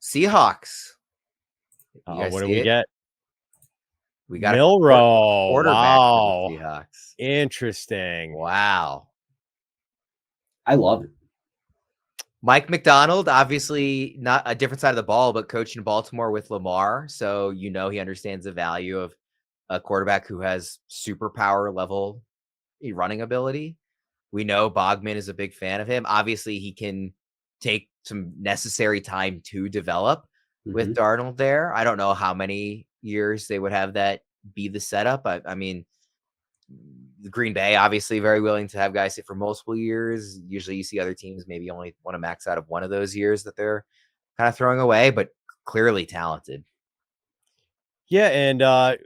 Seahawks. What do we get? We got Milroe. quarterback Wow. for the Seahawks. Interesting. Wow. I love it. Mike McDonald, obviously not a different side of the ball, but coaching Baltimore with Lamar. So, he understands the value of a quarterback who has superpower level running ability. We know Bogman is a big fan of him. Obviously, he can take some necessary time to develop with Darnold there. I don't know how many years they would have that be the setup. I mean, the Green Bay obviously very willing to have guys sit for multiple years. Usually you see other teams maybe only want to max out of one of those years that they're kind of throwing away, but clearly talented. Yeah, and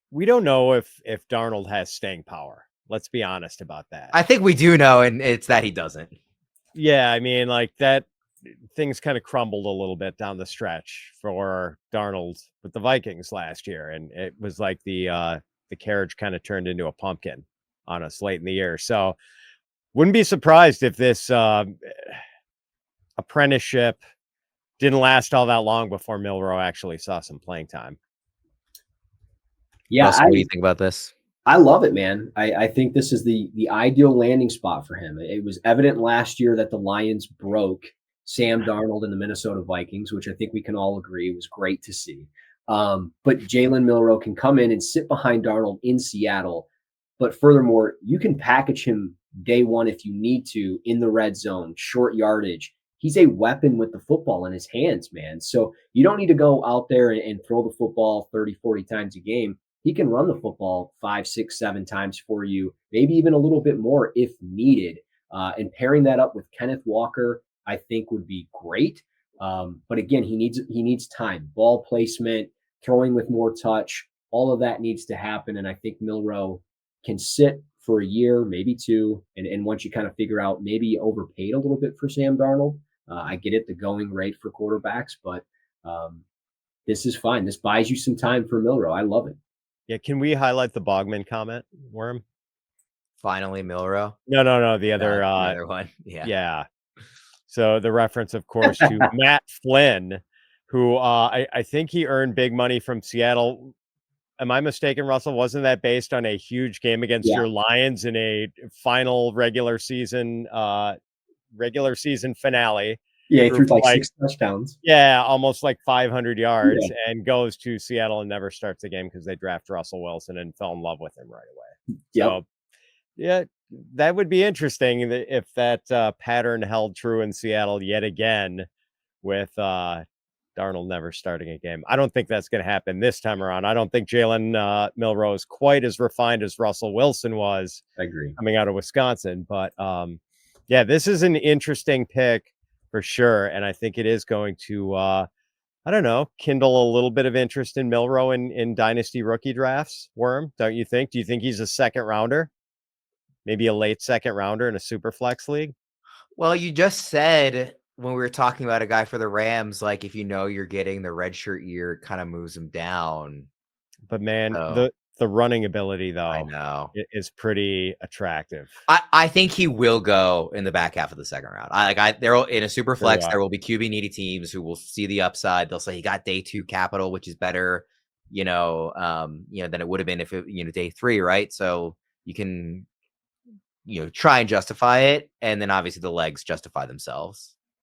we don't know if Darnold has staying power. Let's be honest about that. I think we do know, and it's that he doesn't. Yeah, I mean, that things kind of crumbled a little bit down the stretch for Darnold with the Vikings last year, and it was like the carriage kind of turned into a pumpkin on us late in the year. So wouldn't be surprised if this apprenticeship didn't last all that long before Milroe actually saw some playing time. Yeah. Russell, what do you think about this? I love it, man. I think this is the ideal landing spot for him. It was evident last year that the Lions broke Sam Darnold and the Minnesota Vikings, which I think we can all agree was great to see. But Jalen Milroe can come in and sit behind Darnold in Seattle. But furthermore, you can package him day one if you need to in the red zone, short yardage. He's a weapon with the football in his hands, man. So you don't need to go out there and throw the football 30, 40 times a game. He can run the football 5, 6, 7 times for you, maybe even a little bit more if needed. And pairing that up with Kenneth Walker, I think would be great. But again, he needs time, ball placement, throwing with more touch. All of that needs to happen. And I think Milroe can sit for a year, maybe 2. And once you kind of figure out, maybe you overpaid a little bit for Sam Darnold. I get it, the going rate for quarterbacks, but this is fine. This buys you some time for Milroe. I love it. Yeah, can we highlight the Bogman comment, Worm? Finally, Milroe. No, the other one. Yeah. So the reference, of course, to Matt Flynn, who I think he earned big money from Seattle. Am I mistaken, Russell? Wasn't that based on a huge game against your Lions in a final regular season finale? Yeah, he threw like 6 touchdowns. Yeah, almost like 500 yards, and goes to Seattle and never starts the game because they draft Russell Wilson and fell in love with him right away. Yep. So, yeah, that would be interesting if that pattern held true in Seattle yet again, with Darnold never starting a game. I don't think that's going to happen this time around. I don't think Jalen Milroe is quite as refined as Russell Wilson was. I agree. Coming out of Wisconsin, but yeah, this is an interesting pick for sure, and I think it is going to, I don't know, kindle a little bit of interest in Milroe in dynasty rookie drafts. Worm, don't you think? Do you think he's a second rounder? Maybe a late second rounder in a super flex league? Well, you just said when we were talking about a guy for the Rams, like if you're getting the redshirt year, it kind of moves him down. But man, the running ability, though, I know, is pretty attractive. I think he will go in the back half of the second round. There in a super flex, there will be QB needy teams who will see the upside. They'll say he got day 2 capital, which is better, than it would have been if it, day 3, right? So you can, try and justify it, and then obviously the legs justify themselves.